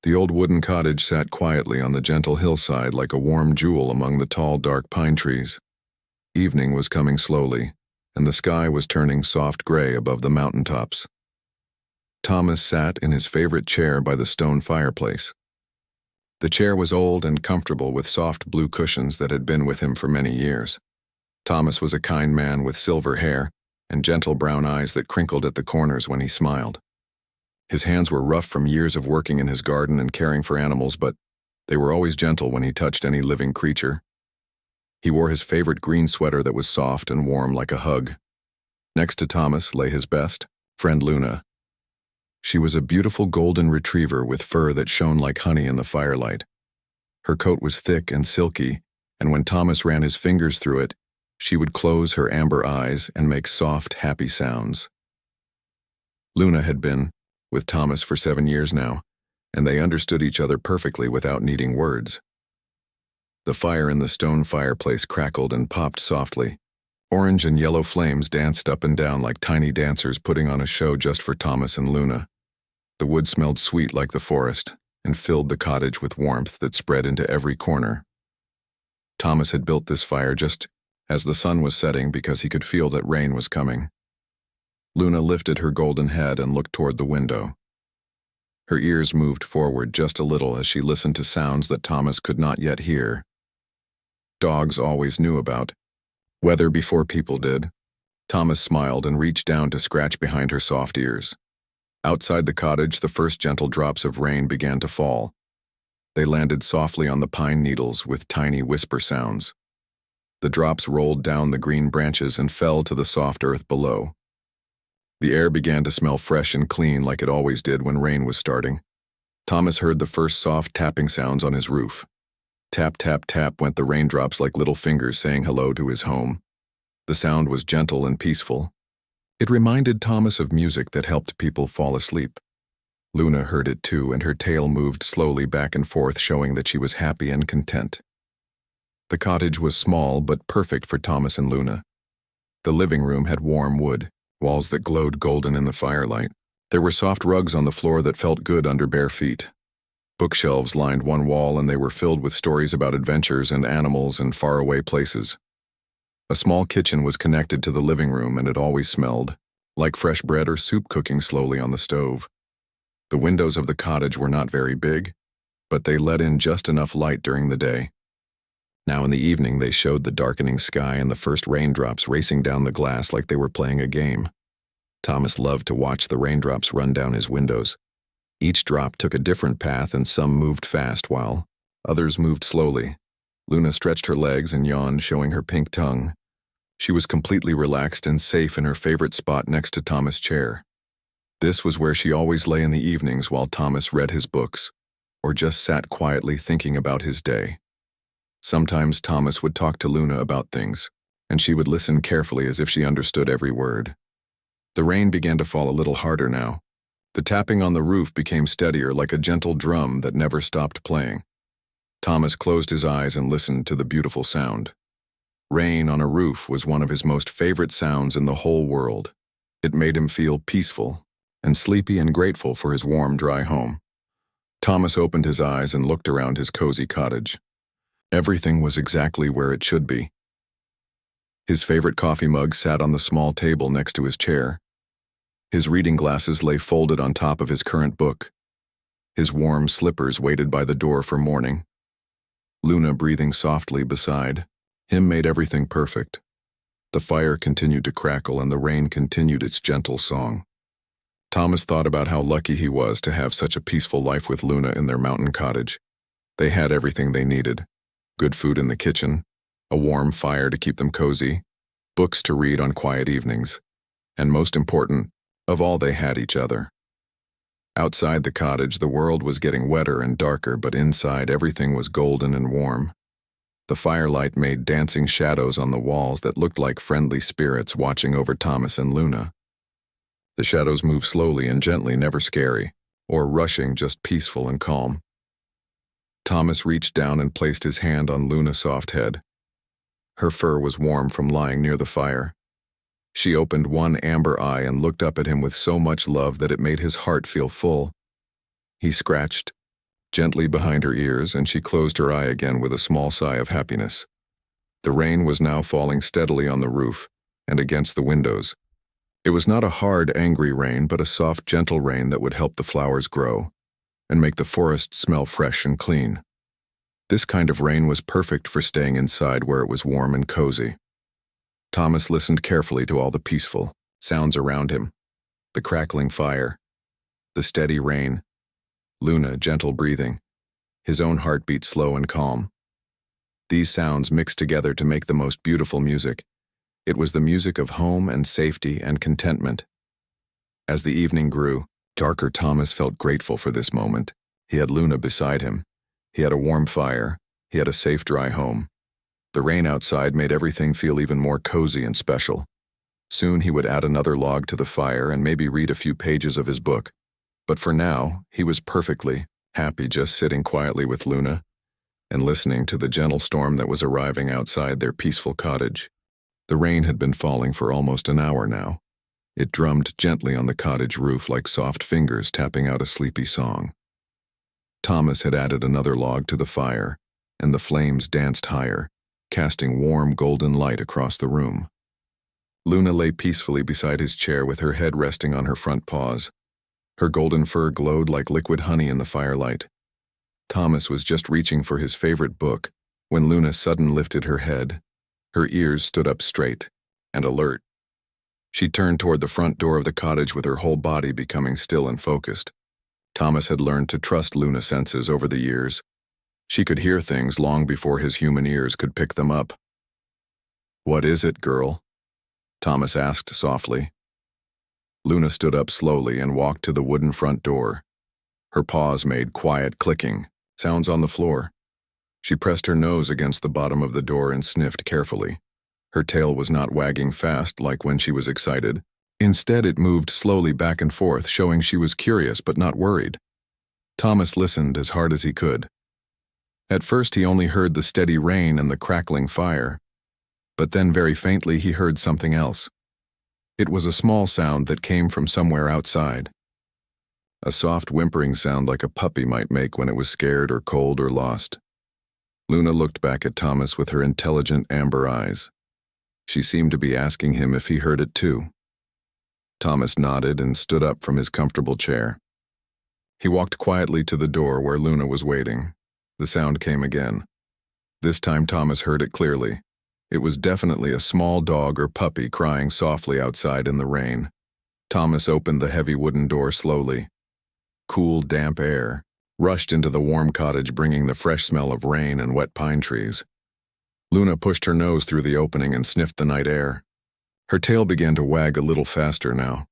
The old wooden cottage sat quietly on the gentle hillside like a warm jewel among the tall, dark pine trees. Evening was coming slowly, and the sky was turning soft gray above the mountaintops. Thomas sat in his favorite chair by the stone fireplace. The chair was old and comfortable with soft blue cushions that had been with him for many years. Thomas was a kind man with silver hair and gentle brown eyes that crinkled at the corners when he smiled. His hands were rough from years of working in his garden and caring for animals, but they were always gentle when he touched any living creature. He wore his favorite green sweater that was soft and warm like a hug. Next to Thomas lay his best friend Luna. She was a beautiful golden retriever with fur that shone like honey in the firelight. Her coat was thick and silky, and when Thomas ran his fingers through it, she would close her amber eyes and make soft, happy sounds. Luna had been with Thomas for 7 years now, and they understood each other perfectly without needing words. The fire in the stone fireplace crackled and popped softly. Orange and yellow flames danced up and down like tiny dancers putting on a show just for Thomas and Luna. The wood smelled sweet like the forest and filled the cottage with warmth that spread into every corner. Thomas had built this fire just as the sun was setting because he could feel that rain was coming. Luna lifted her golden head and looked toward the window. Her ears moved forward just a little as she listened to sounds that Thomas could not yet hear. Dogs always knew about weather before people did. Thomas smiled and reached down to scratch behind her soft ears. Outside the cottage, the first gentle drops of rain began to fall. They landed softly on the pine needles with tiny whisper sounds. The drops rolled down the green branches and fell to the soft earth below. The air began to smell fresh and clean like it always did when rain was starting. Thomas heard the first soft tapping sounds on his roof. Tap, tap, tap went the raindrops like little fingers saying hello to his home. The sound was gentle and peaceful. It reminded Thomas of music that helped people fall asleep. Luna heard it too, and her tail moved slowly back and forth, showing that she was happy and content. The cottage was small but perfect for Thomas and Luna. The living room had warm wood, walls that glowed golden in the firelight. There were soft rugs on the floor that felt good under bare feet. Bookshelves lined one wall, and they were filled with stories about adventures and animals and faraway places. A small kitchen was connected to the living room, and it always smelled like fresh bread or soup cooking slowly on the stove. The windows of the cottage were not very big, but they let in just enough light during the day. Now in the evening they showed the darkening sky and the first raindrops racing down the glass like they were playing a game. Thomas loved to watch the raindrops run down his windows. Each drop took a different path, and some moved fast while others moved slowly. Luna stretched her legs and yawned, showing her pink tongue. She was completely relaxed and safe in her favorite spot next to Thomas' chair. This was where she always lay in the evenings while Thomas read his books, or just sat quietly thinking about his day. Sometimes Thomas would talk to Luna about things, and she would listen carefully as if she understood every word. The rain began to fall a little harder now. The tapping on the roof became steadier, like a gentle drum that never stopped playing. Thomas closed his eyes and listened to the beautiful sound. Rain on a roof was one of his most favorite sounds in the whole world. It made him feel peaceful and sleepy and grateful for his warm, dry home. Thomas opened his eyes and looked around his cozy cottage. Everything was exactly where it should be. His favorite coffee mug sat on the small table next to his chair. His reading glasses lay folded on top of his current book. His warm slippers waited by the door for morning. Luna breathing softly beside him made everything perfect. The fire continued to crackle and the rain continued its gentle song. Thomas thought about how lucky he was to have such a peaceful life with Luna in their mountain cottage. They had everything they needed. Good food in the kitchen, a warm fire to keep them cozy, books to read on quiet evenings, and most important of all, they had each other. Outside the cottage, the world was getting wetter and darker, but inside everything was golden and warm. The firelight made dancing shadows on the walls that looked like friendly spirits watching over Thomas and Luna. The shadows moved slowly and gently, never scary, or rushing, just peaceful and calm. Thomas reached down and placed his hand on Luna's soft head. Her fur was warm from lying near the fire. She opened one amber eye and looked up at him with so much love that it made his heart feel full. He scratched gently behind her ears, and she closed her eye again with a small sigh of happiness. The rain was now falling steadily on the roof and against the windows. It was not a hard, angry rain, but a soft, gentle rain that would help the flowers grow and make the forest smell fresh and clean. This kind of rain was perfect for staying inside where it was warm and cozy. Thomas listened carefully to all the peaceful sounds around him. The crackling fire, the steady rain, Luna gentle breathing, his own heartbeat slow and calm. These sounds mixed together to make the most beautiful music. It was the music of home and safety and contentment. As the evening grew darker, Thomas felt grateful for this moment. He had Luna beside him. He had a warm fire. He had a safe, dry home. The rain outside made everything feel even more cozy and special. Soon he would add another log to the fire and maybe read a few pages of his book. But for now, he was perfectly happy just sitting quietly with Luna and listening to the gentle storm that was arriving outside their peaceful cottage. The rain had been falling for almost an hour now. It drummed gently on the cottage roof like soft fingers tapping out a sleepy song. Thomas had added another log to the fire, and the flames danced higher, casting warm golden light across the room. Luna lay peacefully beside his chair with her head resting on her front paws. Her golden fur glowed like liquid honey in the firelight. Thomas was just reaching for his favorite book when Luna suddenly lifted her head. Her ears stood up straight and alert. She turned toward the front door of the cottage with her whole body becoming still and focused. Thomas had learned to trust Luna's senses over the years. She could hear things long before his human ears could pick them up. "What is it, girl?" Thomas asked softly. Luna stood up slowly and walked to the wooden front door. Her paws made quiet clicking sounds on the floor. She pressed her nose against the bottom of the door and sniffed carefully. Her tail was not wagging fast like when she was excited. Instead, it moved slowly back and forth, showing she was curious but not worried. Thomas listened as hard as he could. At first, he only heard the steady rain and the crackling fire, but then very faintly he heard something else. It was a small sound that came from somewhere outside. A soft whimpering sound like a puppy might make when it was scared or cold or lost. Luna looked back at Thomas with her intelligent amber eyes. She seemed to be asking him if he heard it too. Thomas nodded and stood up from his comfortable chair. He walked quietly to the door where Luna was waiting. The sound came again. This time Thomas heard it clearly. It was definitely a small dog or puppy crying softly outside in the rain. Thomas opened the heavy wooden door slowly. Cool, damp air rushed into the warm cottage, bringing the fresh smell of rain and wet pine trees. Luna pushed her nose through the opening and sniffed the night air. Her tail began to wag a little faster now.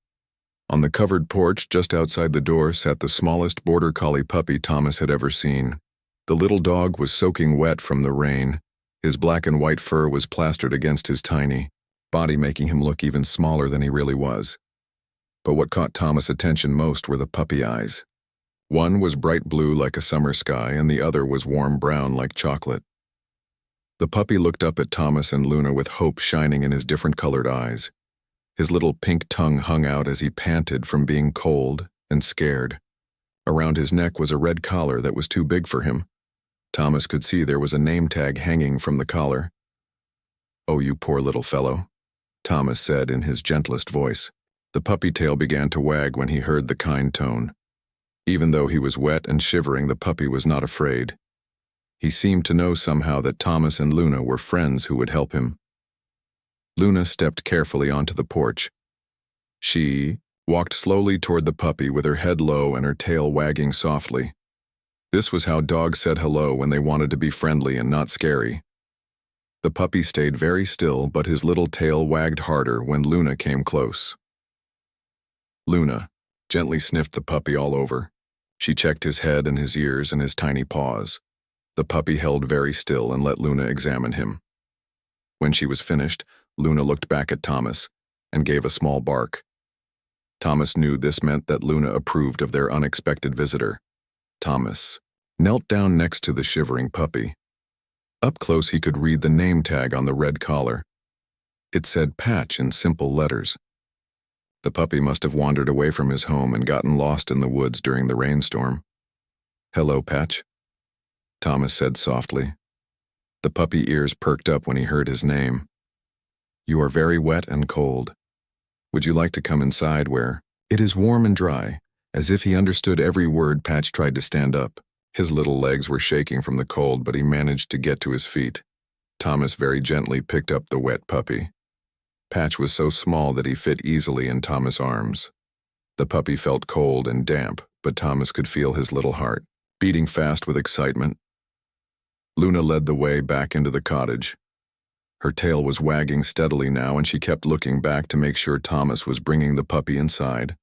On the covered porch just outside the door sat the smallest border collie puppy Thomas had ever seen. The little dog was soaking wet from the rain. His black and white fur was plastered against his tiny body, making him look even smaller than he really was. But what caught Thomas' attention most were the puppy eyes. One was bright blue like a summer sky, and the other was warm brown like chocolate. The puppy looked up at Thomas and Luna with hope shining in his different colored eyes. His little pink tongue hung out as he panted from being cold and scared. Around his neck was a red collar that was too big for him. Thomas could see there was a name tag hanging from the collar. "Oh, you poor little fellow," Thomas said in his gentlest voice. The puppy tail began to wag when he heard the kind tone. Even though he was wet and shivering, the puppy was not afraid. He seemed to know somehow that Thomas and Luna were friends who would help him. Luna stepped carefully onto the porch. She walked slowly toward the puppy with her head low and her tail wagging softly. This was how dogs said hello when they wanted to be friendly and not scary. The puppy stayed very still, but his little tail wagged harder when Luna came close. Luna gently sniffed the puppy all over. She checked his head and his ears and his tiny paws. The puppy held very still and let Luna examine him. When she was finished, Luna looked back at Thomas and gave a small bark. Thomas knew this meant that Luna approved of their unexpected visitor. Thomas knelt down next to the shivering puppy. Up close he could read the name tag on the red collar. It said Patch in simple letters. The puppy must have wandered away from his home and gotten lost in the woods during the rainstorm. "Hello, Patch," Thomas said softly. The puppy ears perked up when he heard his name. "You are very wet and cold. Would you like to come inside where it is warm and dry?" As if he understood every word, Patch tried to stand up. His little legs were shaking from the cold, but he managed to get to his feet. Thomas very gently picked up the wet puppy. Patch was so small that he fit easily in Thomas' arms. The puppy felt cold and damp, but Thomas could feel his little heart beating fast with excitement. Luna led the way back into the cottage. Her tail was wagging steadily now, and she kept looking back to make sure Thomas was bringing the puppy inside.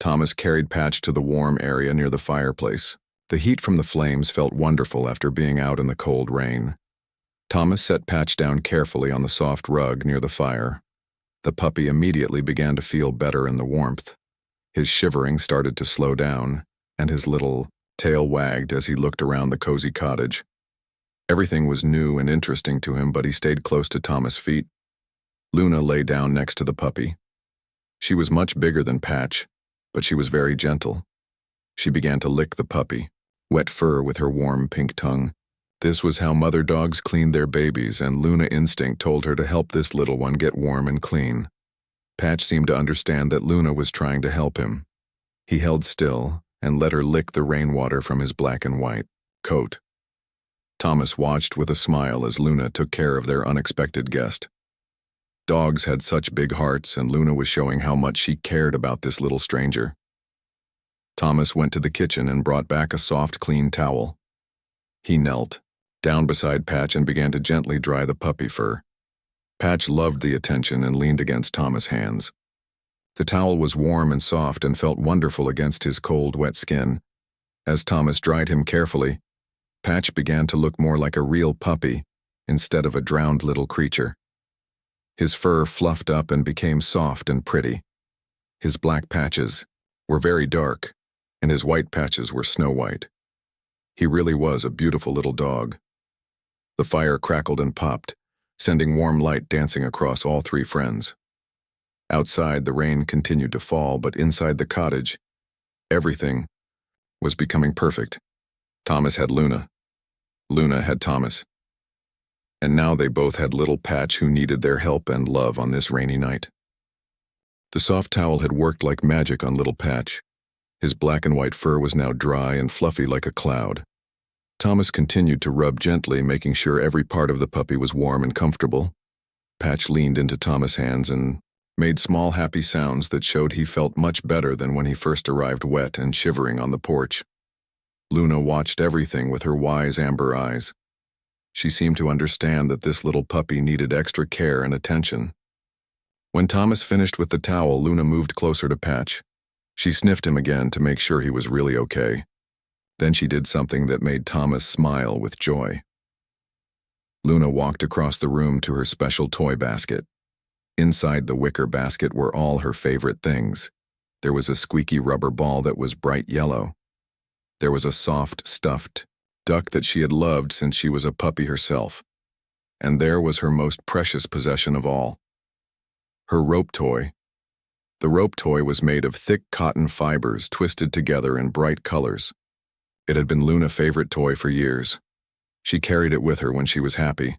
Thomas carried Patch to the warm area near the fireplace. The heat from the flames felt wonderful after being out in the cold rain. Thomas set Patch down carefully on the soft rug near the fire. The puppy immediately began to feel better in the warmth. His shivering started to slow down, and his little tail wagged as he looked around the cozy cottage. Everything was new and interesting to him, but he stayed close to Thomas' feet. Luna lay down next to the puppy. She was much bigger than Patch, but she was very gentle. She began to lick the puppy, wet fur with her warm pink tongue. This was how mother dogs cleaned their babies, and Luna instinct told her to help this little one get warm and clean. Patch seemed to understand that Luna was trying to help him. He held still and let her lick the rainwater from his black and white coat. Thomas watched with a smile as Luna took care of their unexpected guest. Dogs had such big hearts, and Luna was showing how much she cared about this little stranger. Thomas went to the kitchen and brought back a soft, clean towel. He knelt down beside Patch and began to gently dry the puppy fur. Patch loved the attention and leaned against Thomas' hands. The towel was warm and soft and felt wonderful against his cold, wet skin. As Thomas dried him carefully, Patch began to look more like a real puppy instead of a drowned little creature. His fur fluffed up and became soft and pretty. His black patches were very dark, and his white patches were snow-white. He really was a beautiful little dog. The fire crackled and popped, sending warm light dancing across all three friends. Outside, the rain continued to fall, but inside the cottage, everything was becoming perfect. Thomas had Luna. Luna had Thomas. And now they both had little Patch, who needed their help and love on this rainy night. The soft towel had worked like magic on little Patch. His black and white fur was now dry and fluffy like a cloud. Thomas continued to rub gently, making sure every part of the puppy was warm and comfortable. Patch leaned into Thomas' hands and made small happy sounds that showed he felt much better than when he first arrived wet and shivering on the porch. Luna watched everything with her wise amber eyes. She seemed to understand that this little puppy needed extra care and attention. When Thomas finished with the towel, Luna moved closer to Patch. She sniffed him again to make sure he was really okay. Then she did something that made Thomas smile with joy. Luna walked across the room to her special toy basket. Inside the wicker basket were all her favorite things. There was a squeaky rubber ball that was bright yellow. There was a soft, stuffed duck that she had loved since she was a puppy herself. And there was her most precious possession of all, her rope toy. The rope toy was made of thick cotton fibers twisted together in bright colors. It had been Luna's favorite toy for years. She carried it with her when she was happy.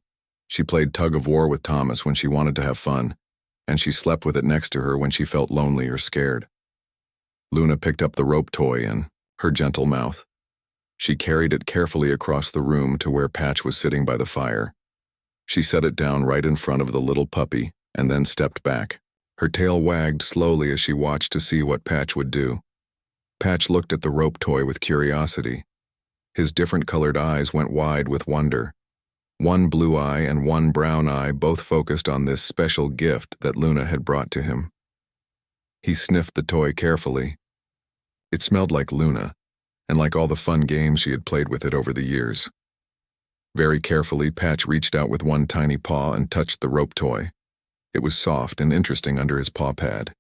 She played tug-of-war with Thomas when she wanted to have fun, and she slept with it next to her when she felt lonely or scared. Luna picked up the rope toy in her gentle mouth. She carried it carefully across the room to where Patch was sitting by the fire. She set it down right in front of the little puppy and then stepped back. Her tail wagged slowly as she watched to see what Patch would do. Patch looked at the rope toy with curiosity. His different colored eyes went wide with wonder. One blue eye and one brown eye both focused on this special gift that Luna had brought to him. He sniffed the toy carefully. It smelled like Luna, and like all the fun games she had played with it over the years. Very carefully, Patch reached out with one tiny paw and touched the rope toy. It was soft and interesting under his paw pad.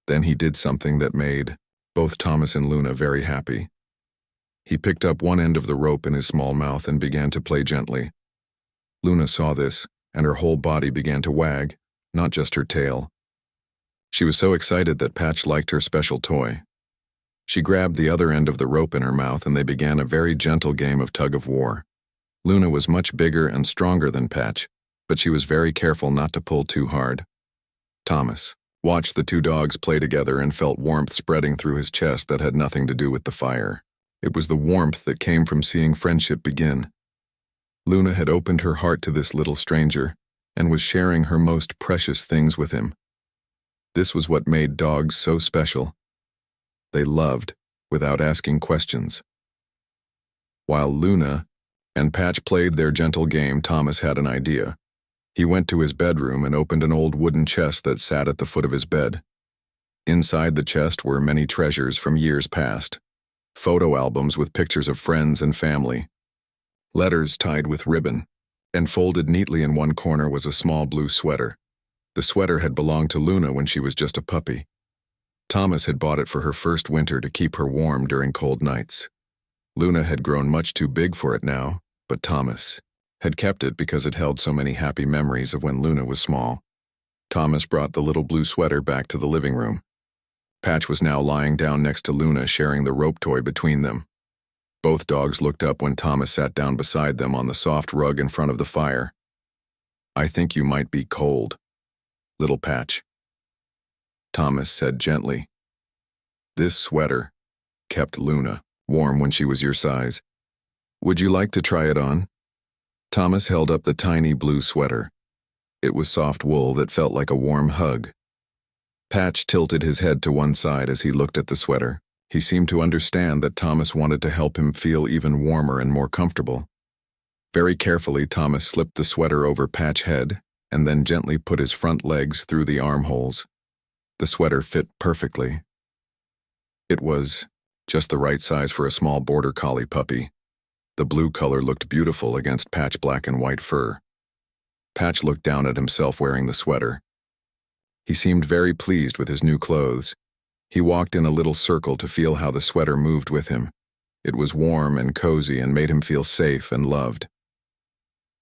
Then he did something that made both Thomas and Luna very happy. He picked up one end of the rope in his small mouth and began to play gently. Luna saw this, and her whole body began to wag, not just her tail. She was so excited that Patch liked her special toy. She grabbed the other end of the rope in her mouth and they began a very gentle game of tug-of-war. Luna was much bigger and stronger than Patch, but she was very careful not to pull too hard. Thomas watched the two dogs play together and felt warmth spreading through his chest that had nothing to do with the fire. It was the warmth that came from seeing friendship begin. Luna had opened her heart to this little stranger and was sharing her most precious things with him. This was what made dogs so special. They loved without asking questions. While Luna and Patch played their gentle game, Thomas had an idea. He went to his bedroom and opened an old wooden chest that sat at the foot of his bed. Inside the chest were many treasures from years past. Photo albums with pictures of friends and family. Letters tied with ribbon, and folded neatly in one corner was a small blue sweater. The sweater had belonged to Luna when she was just a puppy. Thomas had bought it for her first winter to keep her warm during cold nights. Luna had grown much too big for it now, but Thomas had kept it because it held so many happy memories of when Luna was small. Thomas brought the little blue sweater back to the living room. Patch was now lying down next to Luna, sharing the rope toy between them. Both dogs looked up when Thomas sat down beside them on the soft rug in front of the fire. "I think you might be cold, little Patch," Thomas said gently. "This sweater kept Luna warm when she was your size. Would you like to try it on?" Thomas held up the tiny blue sweater. It was soft wool that felt like a warm hug. Patch tilted his head to one side as he looked at the sweater. He seemed to understand that Thomas wanted to help him feel even warmer and more comfortable. Very carefully, Thomas slipped the sweater over Patch's head and then gently put his front legs through the armholes. The sweater fit perfectly. It was just the right size for a small border collie puppy. The blue color looked beautiful against Patch's black and white fur. Patch looked down at himself wearing the sweater. He seemed very pleased with his new clothes. He walked in a little circle to feel how the sweater moved with him. It was warm and cozy and made him feel safe and loved.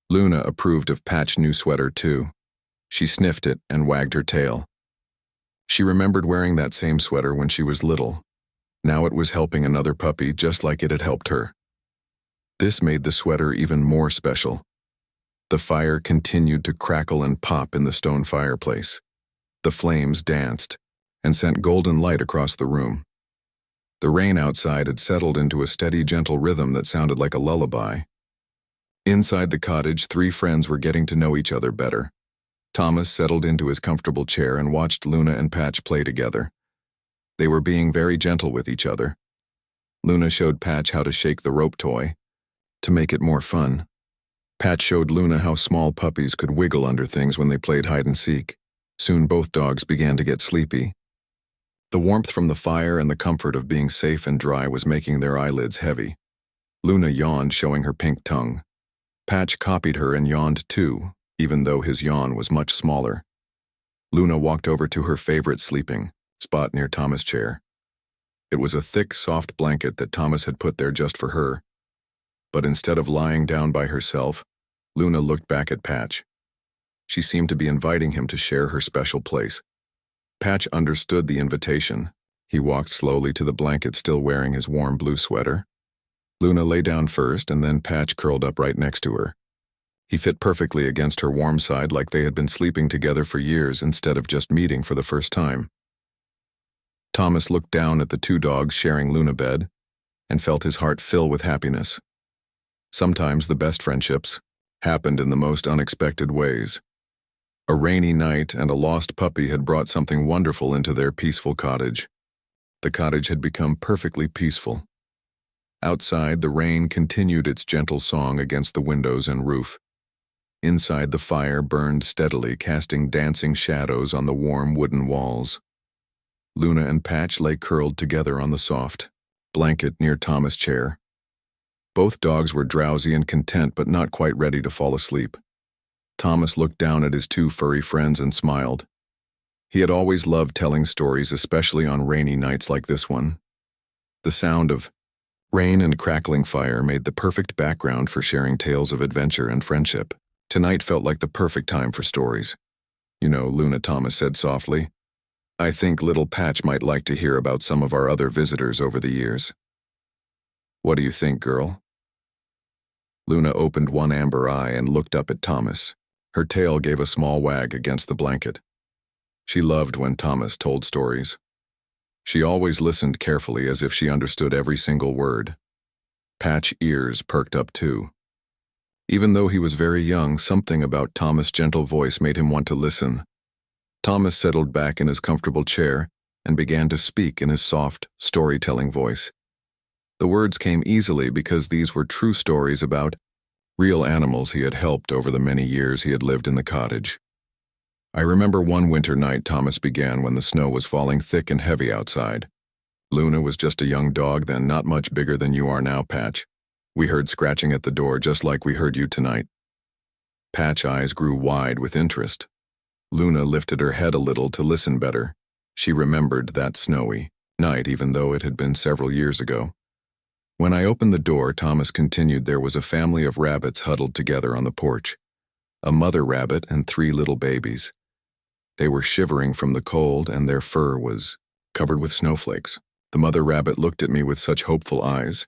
Luna approved of Patch's new sweater too. She sniffed it and wagged her tail. She remembered wearing that same sweater when she was little. Now it was helping another puppy just like it had helped her. This made the sweater even more special. The fire continued to crackle and pop in the stone fireplace. The flames danced and sent golden light across the room. The rain outside had settled into a steady, gentle rhythm that sounded like a lullaby. Inside the cottage, three friends were getting to know each other better. Thomas settled into his comfortable chair and watched Luna and Patch play together. They were being very gentle with each other. Luna showed Patch how to shake the rope toy to make it more fun. Patch showed Luna how small puppies could wiggle under things when they played hide-and-seek. Soon both dogs began to get sleepy. The warmth from the fire and the comfort of being safe and dry was making their eyelids heavy. Luna yawned, showing her pink tongue. Patch copied her and yawned too, even though his yawn was much smaller. Luna walked over to her favorite sleeping spot near Thomas' chair. It was a thick, soft blanket that Thomas had put there just for her. But instead of lying down by herself, Luna looked back at Patch. She seemed to be inviting him to share her special place. Patch understood the invitation. He walked slowly to the blanket, still wearing his warm blue sweater. Luna lay down first, and then Patch curled up right next to her. He fit perfectly against her warm side, like they had been sleeping together for years instead of just meeting for the first time. Thomas looked down at the two dogs sharing Luna bed and felt his heart fill with happiness. Sometimes the best friendships happened in the most unexpected ways. A rainy night and a lost puppy had brought something wonderful into their peaceful cottage. The cottage had become perfectly peaceful. Outside, the rain continued its gentle song against the windows and roof. Inside, the fire burned steadily, casting dancing shadows on the warm wooden walls. Luna and Patch lay curled together on the soft blanket near Thomas' chair. Both dogs were drowsy and content, but not quite ready to fall asleep. Thomas looked down at his two furry friends and smiled. He had always loved telling stories, especially on rainy nights like this one. The sound of rain and crackling fire made the perfect background for sharing tales of adventure and friendship. Tonight felt like the perfect time for stories. "You know, Luna," Thomas said softly, I think little Patch might like to hear about some of our other visitors over the years. What do you think, girl? Luna opened one amber eye and looked up at Thomas. Her tail gave a small wag against the blanket. She loved when Thomas told stories. She always listened carefully as if she understood every single word. Patch's ears perked up too. Even though he was very young, something about Thomas' gentle voice made him want to listen. Thomas settled back in his comfortable chair and began to speak in his soft, storytelling voice. The words came easily because these were true stories about real animals he had helped over the many years he had lived in the cottage. I remember one winter night, Thomas began, when the snow was falling thick and heavy outside. Luna was just a young dog then, not much bigger than you are now, Patch. We heard scratching at the door just like we heard you tonight. Patch's eyes grew wide with interest. Luna lifted her head a little to listen better. She remembered that snowy night even though it had been several years ago. When I opened the door, Thomas continued, there was a family of rabbits huddled together on the porch. A mother rabbit and 3 little babies. They were shivering from the cold and their fur was covered with snowflakes. The mother rabbit looked at me with such hopeful eyes.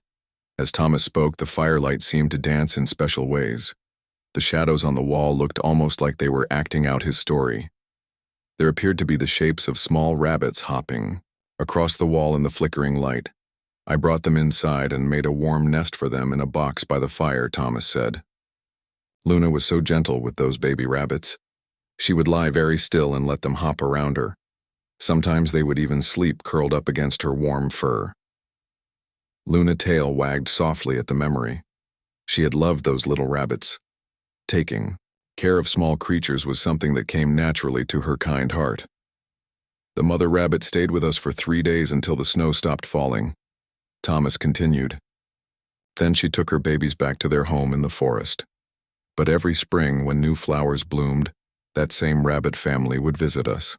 As Thomas spoke, the firelight seemed to dance in special ways. The shadows on the wall looked almost like they were acting out his story. There appeared to be the shapes of small rabbits hopping across the wall in the flickering light. I brought them inside and made a warm nest for them in a box by the fire, Thomas said. Luna was so gentle with those baby rabbits. She would lie very still and let them hop around her. Sometimes they would even sleep curled up against her warm fur. Luna's tail wagged softly at the memory. She had loved those little rabbits. Taking care of small creatures was something that came naturally to her kind heart. The mother rabbit stayed with us for 3 days until the snow stopped falling. Thomas continued. Then she took her babies back to their home in the forest. But every spring, when new flowers bloomed, that same rabbit family would visit us.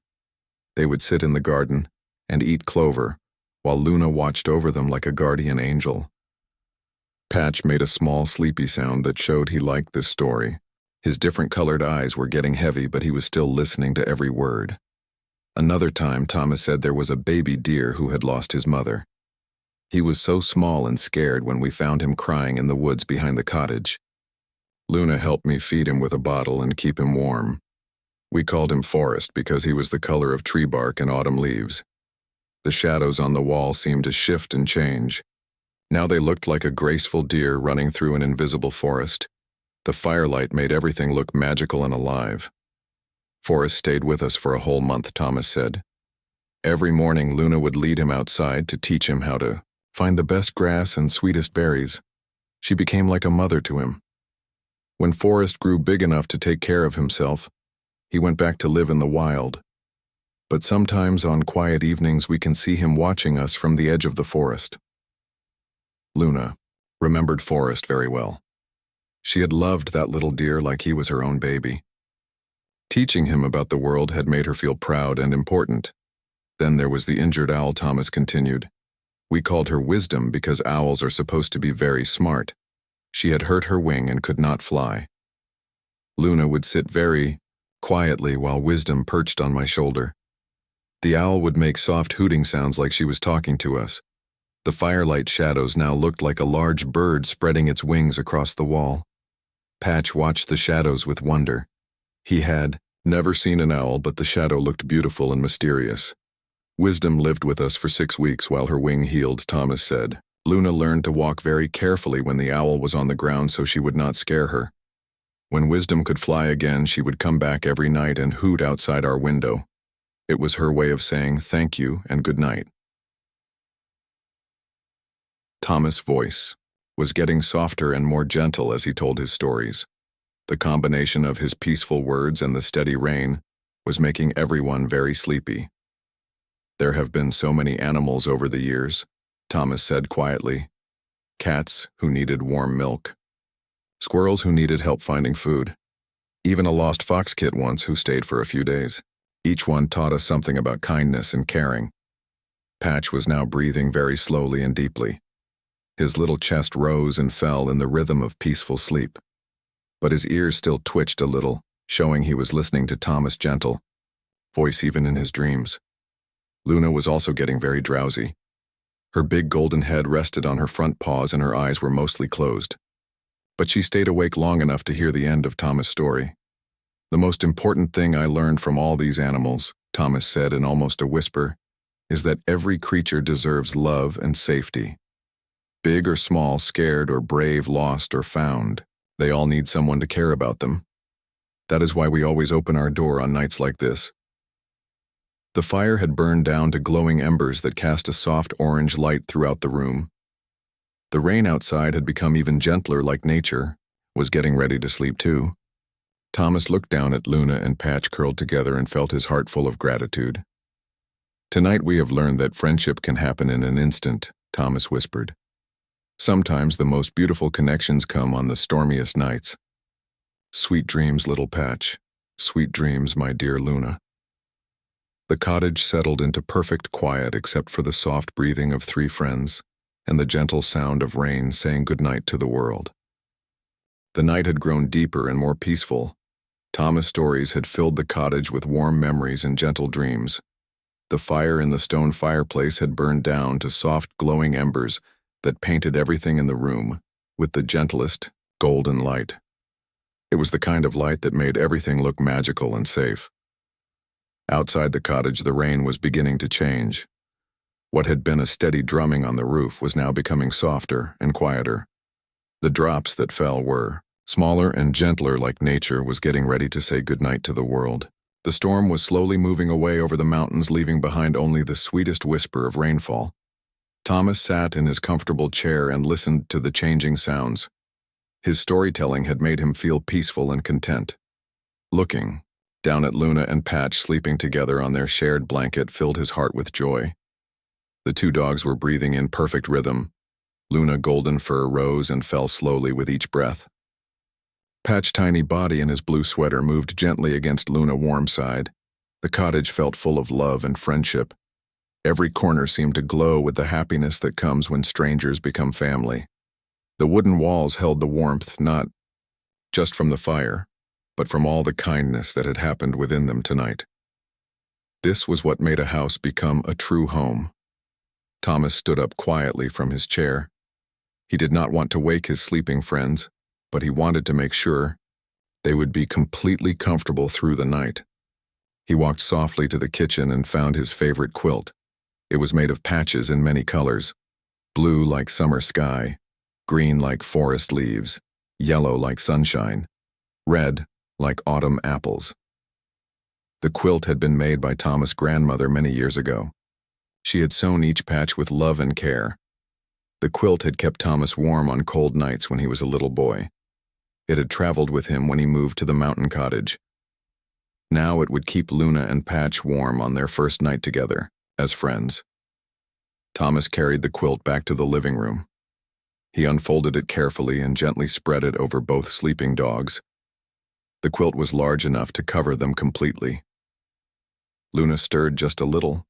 They would sit in the garden and eat clover, while Luna watched over them like a guardian angel. Patch made a small sleepy sound that showed he liked this story. His different colored eyes were getting heavy, but he was still listening to every word. Another time, Thomas said there was a baby deer who had lost his mother. He was so small and scared when we found him crying in the woods behind the cottage. Luna helped me feed him with a bottle and keep him warm. We called him Forest because he was the color of tree bark and autumn leaves. The shadows on the wall seemed to shift and change. Now they looked like a graceful deer running through an invisible forest. The firelight made everything look magical and alive. Forest stayed with us for a whole month, Thomas said. Every morning, Luna would lead him outside to teach him how to find the best grass and sweetest berries. She became like a mother to him. When Forrest grew big enough to take care of himself, he went back to live in the wild. But sometimes on quiet evenings we can see him watching us from the edge of the forest. Luna remembered Forrest very well. She had loved that little deer like he was her own baby. Teaching him about the world had made her feel proud and important. Then there was the injured owl, Thomas continued. We called her Wisdom because owls are supposed to be very smart. She had hurt her wing and could not fly. Luna would sit very quietly while Wisdom perched on my shoulder. The owl would make soft hooting sounds like she was talking to us. The firelight shadows now looked like a large bird spreading its wings across the wall. Patch watched the shadows with wonder. He had never seen an owl, but the shadow looked beautiful and mysterious. Wisdom lived with us for 6 weeks while her wing healed, Thomas said. Luna learned to walk very carefully when the owl was on the ground so she would not scare her. When Wisdom could fly again, she would come back every night and hoot outside our window. It was her way of saying thank you and good night. Thomas' voice was getting softer and more gentle as he told his stories. The combination of his peaceful words and the steady rain was making everyone very sleepy. There have been so many animals over the years, Thomas said quietly. Cats who needed warm milk. Squirrels who needed help finding food. Even a lost fox kit once who stayed for a few days. Each one taught us something about kindness and caring. Patch was now breathing very slowly and deeply. His little chest rose and fell in the rhythm of peaceful sleep. But his ears still twitched a little, showing he was listening to Thomas' gentle voice even in his dreams. Luna was also getting very drowsy. Her big golden head rested on her front paws and her eyes were mostly closed. But she stayed awake long enough to hear the end of Thomas' story. "The most important thing I learned from all these animals," Thomas said in almost a whisper, "is that every creature deserves love and safety. Big or small, scared or brave, lost or found, they all need someone to care about them. That is why we always open our door on nights like this." The fire had burned down to glowing embers that cast a soft orange light throughout the room. The rain outside had become even gentler, like nature was getting ready to sleep too. Thomas looked down at Luna and Patch curled together and felt his heart full of gratitude. "Tonight we have learned that friendship can happen in an instant," Thomas whispered. "Sometimes the most beautiful connections come on the stormiest nights. Sweet dreams, little Patch. Sweet dreams, my dear Luna." The cottage settled into perfect quiet except for the soft breathing of three friends and the gentle sound of rain saying goodnight to the world. The night had grown deeper and more peaceful. Thomas' stories had filled the cottage with warm memories and gentle dreams. The fire in the stone fireplace had burned down to soft glowing embers that painted everything in the room with the gentlest, golden light. It was the kind of light that made everything look magical and safe. Outside the cottage, the rain was beginning to change. What had been a steady drumming on the roof was now becoming softer and quieter. The drops that fell were smaller and gentler, like nature was getting ready to say goodnight to the world. The storm was slowly moving away over the mountains, leaving behind only the sweetest whisper of rainfall. Thomas sat in his comfortable chair and listened to the changing sounds. His storytelling had made him feel peaceful and content. Looking down at Luna and Patch sleeping together on their shared blanket filled his heart with joy. The two dogs were breathing in perfect rhythm. Luna golden fur rose and fell slowly with each breath. Patch's tiny body in his blue sweater moved gently against Luna's warm side. The cottage felt full of love and friendship. Every corner seemed to glow with the happiness that comes when strangers become family. The wooden walls held the warmth not just from the fire, but from all the kindness that had happened within them tonight. This was what made a house become a true home. Thomas stood up quietly from his chair. He did not want to wake his sleeping friends, but he wanted to make sure they would be completely comfortable through the night. He walked softly to the kitchen and found his favorite quilt. It was made of patches in many colors: blue like summer sky, green like forest leaves, yellow like sunshine, red like autumn apples. The quilt had been made by Thomas' grandmother many years ago. She had sewn each patch with love and care. The quilt had kept Thomas warm on cold nights when he was a little boy. It had traveled with him when he moved to the mountain cottage. Now it would keep Luna and Patch warm on their first night together, as friends. Thomas carried the quilt back to the living room. He unfolded it carefully and gently spread it over both sleeping dogs. The quilt was large enough to cover them completely. Luna stirred just a little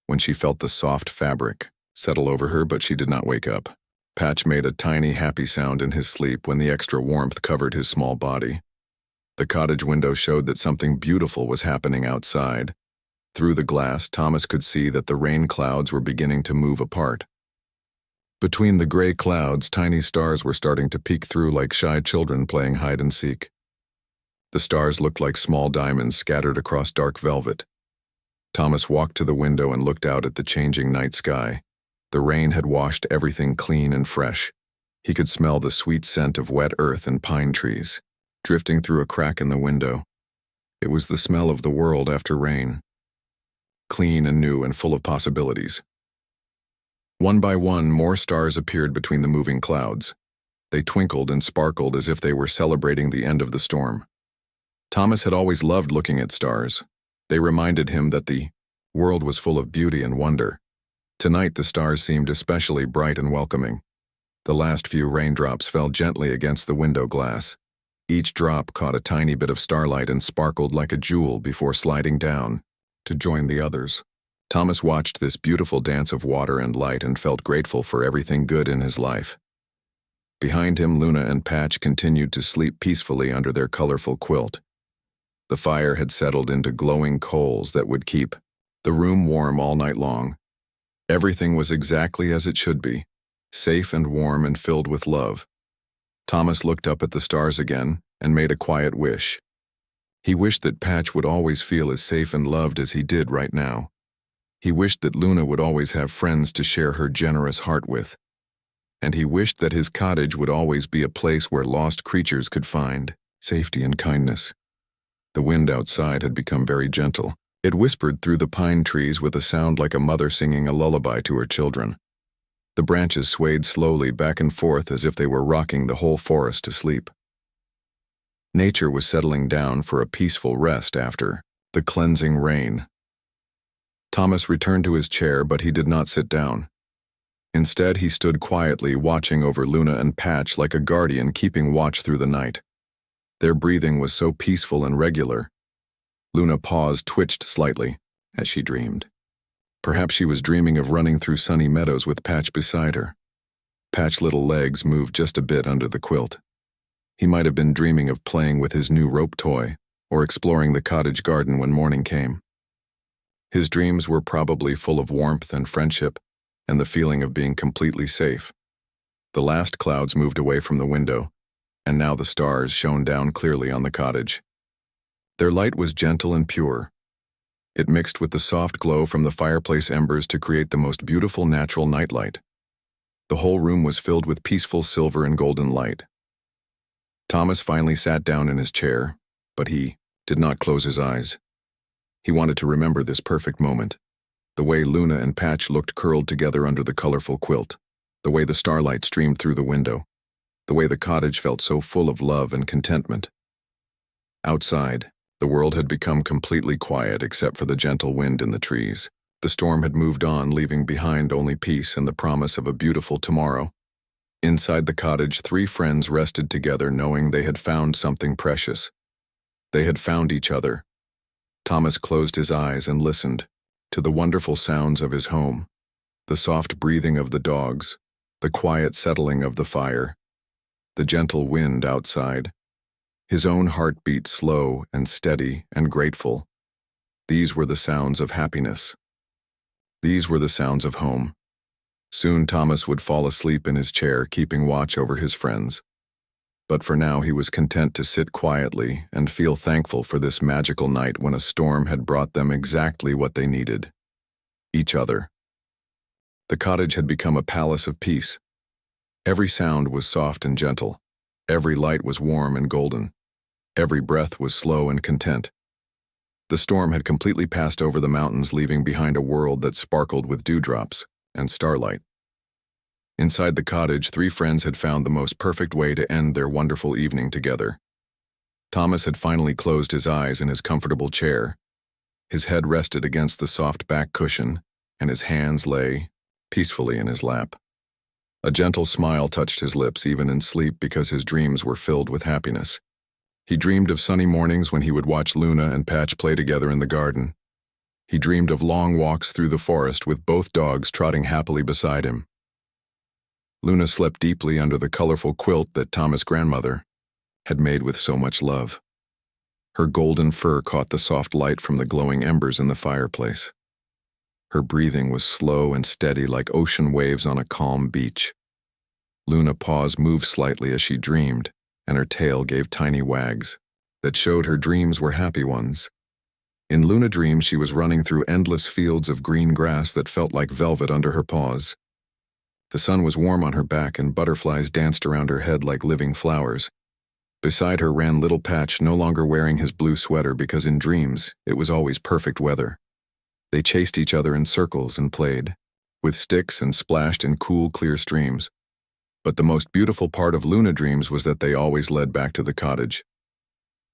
when she felt the soft fabric settle over her, but she did not wake up. Patch made a tiny happy sound in his sleep when the extra warmth covered his small body. The cottage window showed that something beautiful was happening outside. Through the glass, Thomas could see that the rain clouds were beginning to move apart. Between the gray clouds, tiny stars were starting to peek through like shy children playing hide and seek. The stars looked like small diamonds scattered across dark velvet. Thomas walked to the window and looked out at the changing night sky. The rain had washed everything clean and fresh. He could smell the sweet scent of wet earth and pine trees, drifting through a crack in the window. It was the smell of the world after rain, clean and new and full of possibilities. One by one, more stars appeared between the moving clouds. They twinkled and sparkled as if they were celebrating the end of the storm. Thomas had always loved looking at stars. They reminded him that the world was full of beauty and wonder. Tonight the stars seemed especially bright and welcoming. The last few raindrops fell gently against the window glass. Each drop caught a tiny bit of starlight and sparkled like a jewel before sliding down to join the others. Thomas watched this beautiful dance of water and light and felt grateful for everything good in his life. Behind him, Luna and Patch continued to sleep peacefully under their colorful quilt. The fire had settled into glowing coals that would keep The room warm all night long. Everything was exactly as it should be, safe and warm and filled with love. Thomas looked up at the stars again and made a quiet wish. He wished that Patch would always feel as safe and loved as he did right now. He wished that Luna would always have friends to share her generous heart with. And he wished that his cottage would always be a place where lost creatures could find safety and kindness. The wind outside had become very gentle. It whispered through the pine trees with a sound like a mother singing a lullaby to her children. The branches swayed slowly back and forth as if they were rocking the whole forest to sleep. Nature was settling down for a peaceful rest after the cleansing rain. Thomas returned to his chair, but he did not sit down. Instead, he stood quietly watching over Luna and Patch like a guardian keeping watch through the night. Their breathing was so peaceful and regular. Luna's paws twitched slightly as she dreamed. Perhaps she was dreaming of running through sunny meadows with Patch beside her. Patch's little legs moved just a bit under the quilt. He might have been dreaming of playing with his new rope toy or exploring the cottage garden when morning came. His dreams were probably full of warmth and friendship and the feeling of being completely safe. The last clouds moved away from the window, and now the stars shone down clearly on the cottage. Their light was gentle and pure. It mixed with the soft glow from the fireplace embers to create the most beautiful natural nightlight. The whole room was filled with peaceful silver and golden light. Thomas finally sat down in his chair, but he did not close his eyes. He wanted to remember this perfect moment. The way Luna and Patch looked curled together under the colorful quilt. The way the starlight streamed through the window. The way the cottage felt so full of love and contentment. Outside, the world had become completely quiet except for the gentle wind in the trees. The storm had moved on, leaving behind only peace and the promise of a beautiful tomorrow. Inside the cottage, 3 friends rested together knowing they had found something precious. They had found each other. Thomas closed his eyes and listened to the wonderful sounds of his home, the soft breathing of the dogs, the quiet settling of the fire, the gentle wind outside. His own heart beat slow and steady and grateful. These were the sounds of happiness. These were the sounds of home. Soon Thomas would fall asleep in his chair, keeping watch over his friends. But for now he was content to sit quietly and feel thankful for this magical night when a storm had brought them exactly what they needed: each other. The cottage had become a palace of peace. Every sound was soft and gentle. Every light was warm and golden. Every breath was slow and content. The storm had completely passed over the mountains, leaving behind a world that sparkled with dewdrops and starlight. Inside the cottage, 3 friends had found the most perfect way to end their wonderful evening together. Thomas had finally closed his eyes in his comfortable chair. His head rested against the soft back cushion, and his hands lay peacefully in his lap. A gentle smile touched his lips even in sleep because his dreams were filled with happiness. He dreamed of sunny mornings when he would watch Luna and Patch play together in the garden. He dreamed of long walks through the forest with both dogs trotting happily beside him. Luna slept deeply under the colorful quilt that Thomas' grandmother had made with so much love. Her golden fur caught the soft light from the glowing embers in the fireplace. Her breathing was slow and steady like ocean waves on a calm beach. Luna's paws moved slightly as she dreamed, and her tail gave tiny wags that showed her dreams were happy ones. In Luna's dreams, she was running through endless fields of green grass that felt like velvet under her paws. The sun was warm on her back and butterflies danced around her head like living flowers. Beside her ran little Patch, no longer wearing his blue sweater because in dreams it was always perfect weather. They chased each other in circles and played with sticks and splashed in cool, clear streams. But the most beautiful part of Luna's dreams was that they always led back to the cottage.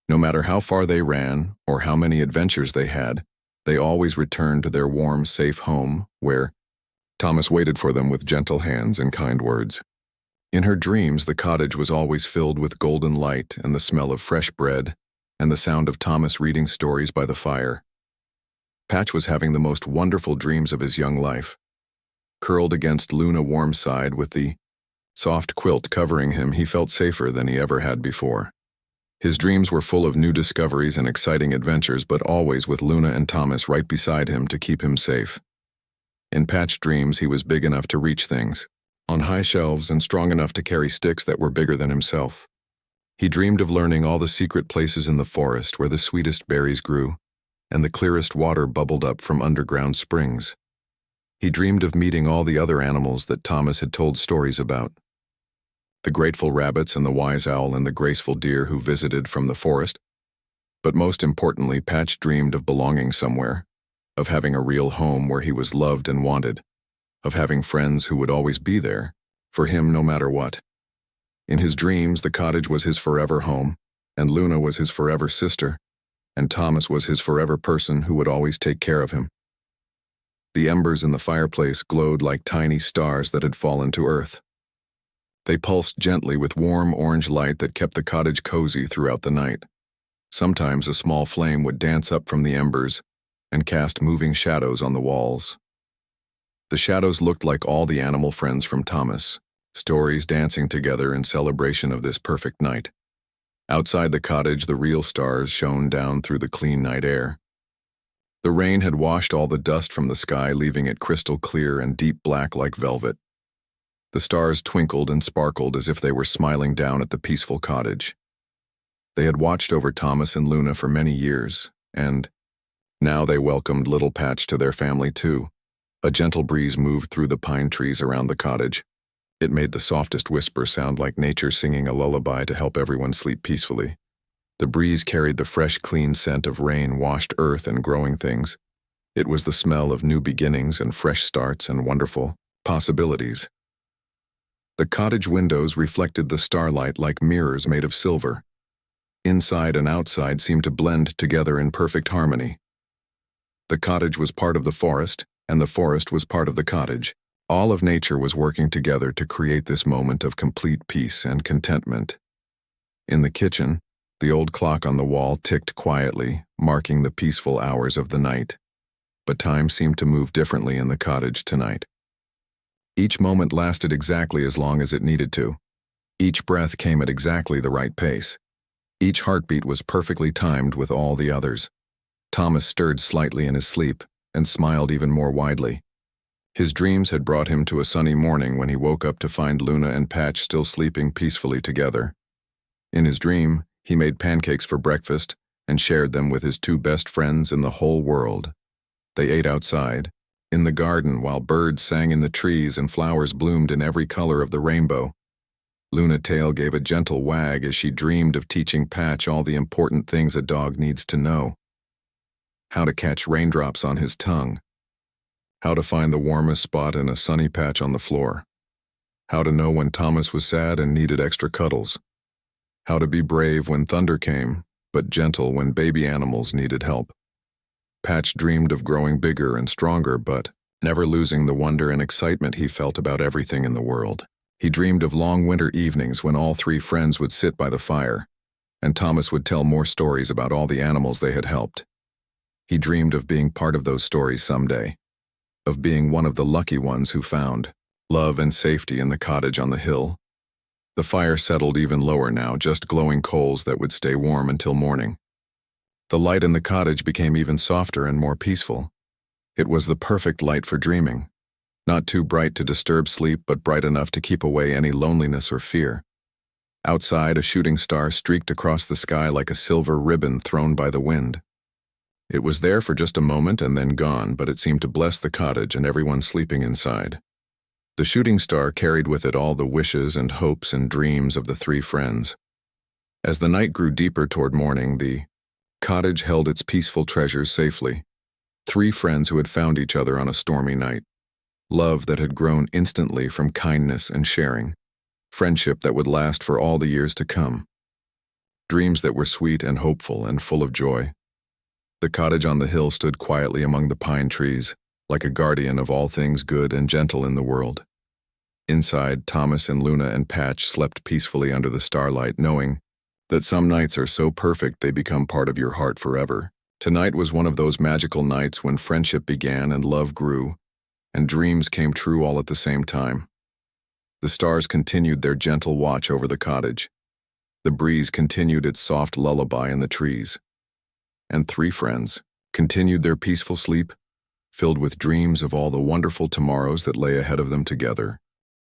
No matter how far they ran or how many adventures they had, they always returned to their warm, safe home where Thomas waited for them with gentle hands and kind words. In her dreams, the cottage was always filled with golden light and the smell of fresh bread and the sound of Thomas reading stories by the fire. Patch was having the most wonderful dreams of his young life. Curled against Luna's warm side with the soft quilt covering him, he felt safer than he ever had before. His dreams were full of new discoveries and exciting adventures, but always with Luna and Thomas right beside him to keep him safe. In Patch's dreams, he was big enough to reach things, on high shelves, and strong enough to carry sticks that were bigger than himself. He dreamed of learning all the secret places in the forest where the sweetest berries grew, and the clearest water bubbled up from underground springs. He dreamed of meeting all the other animals that Thomas had told stories about. The grateful rabbits and the wise owl and the graceful deer who visited from the forest. But most importantly, Patch dreamed of belonging somewhere, of having a real home where he was loved and wanted, of having friends who would always be there, for him no matter what. In his dreams, the cottage was his forever home, and Luna was his forever sister, and Thomas was his forever person who would always take care of him. The embers in the fireplace glowed like tiny stars that had fallen to earth. They pulsed gently with warm orange light that kept the cottage cozy throughout the night. Sometimes a small flame would dance up from the embers and cast moving shadows on the walls. The shadows looked like all the animal friends from Thomas, stories dancing together in celebration of this perfect night. Outside the cottage, the real stars shone down through the clean night air. The rain had washed all the dust from the sky, leaving it crystal clear and deep black like velvet. The stars twinkled and sparkled as if they were smiling down at the peaceful cottage. They had watched over Thomas and Luna for many years, and now they welcomed little Patch to their family too. A gentle breeze moved through the pine trees around the cottage. It made the softest whisper sound like nature singing a lullaby to help everyone sleep peacefully. The breeze carried the fresh, clean scent of rain-washed earth and growing things. It was the smell of new beginnings and fresh starts and wonderful possibilities. The cottage windows reflected the starlight like mirrors made of silver. Inside and outside seemed to blend together in perfect harmony. The cottage was part of the forest, and the forest was part of the cottage. All of nature was working together to create this moment of complete peace and contentment. In the kitchen, the old clock on the wall ticked quietly, marking the peaceful hours of the night. But time seemed to move differently in the cottage tonight. Each moment lasted exactly as long as it needed to. Each breath came at exactly the right pace. Each heartbeat was perfectly timed with all the others. Thomas stirred slightly in his sleep and smiled even more widely. His dreams had brought him to a sunny morning when he woke up to find Luna and Patch still sleeping peacefully together. In his dream, he made pancakes for breakfast and shared them with his two best friends in the whole world. They ate outside, in the garden, while birds sang in the trees and flowers bloomed in every color of the rainbow. Luna Tail gave a gentle wag as she dreamed of teaching Patch all the important things a dog needs to know. How to catch raindrops on his tongue. How to find the warmest spot in a sunny patch on the floor. How to know when Thomas was sad and needed extra cuddles. How to be brave when thunder came, but gentle when baby animals needed help. Patch dreamed of growing bigger and stronger, but never losing the wonder and excitement he felt about everything in the world. He dreamed of long winter evenings when all three friends would sit by the fire, and Thomas would tell more stories about all the animals they had helped. He dreamed of being part of those stories someday, of being one of the lucky ones who found love and safety in the cottage on the hill. The fire settled even lower now, just glowing coals that would stay warm until morning. The light in the cottage became even softer and more peaceful. It was the perfect light for dreaming. Not too bright to disturb sleep, but bright enough to keep away any loneliness or fear. Outside, a shooting star streaked across the sky like a silver ribbon thrown by the wind. It was there for just a moment and then gone, but it seemed to bless the cottage and everyone sleeping inside. The shooting star carried with it all the wishes and hopes and dreams of the three friends. As the night grew deeper toward morning, the cottage held its peaceful treasures safely. Three friends who had found each other on a stormy night. Love that had grown instantly from kindness and sharing. Friendship that would last for all the years to come. Dreams that were sweet and hopeful and full of joy. The cottage on the hill stood quietly among the pine trees, like a guardian of all things good and gentle in the world. Inside, Thomas and Luna and Patch slept peacefully under the starlight, knowing that some nights are so perfect they become part of your heart forever. Tonight was one of those magical nights when friendship began and love grew, and dreams came true all at the same time. The stars continued their gentle watch over the cottage. The breeze continued its soft lullaby in the trees. And three friends continued their peaceful sleep, filled with dreams of all the wonderful tomorrows that lay ahead of them together.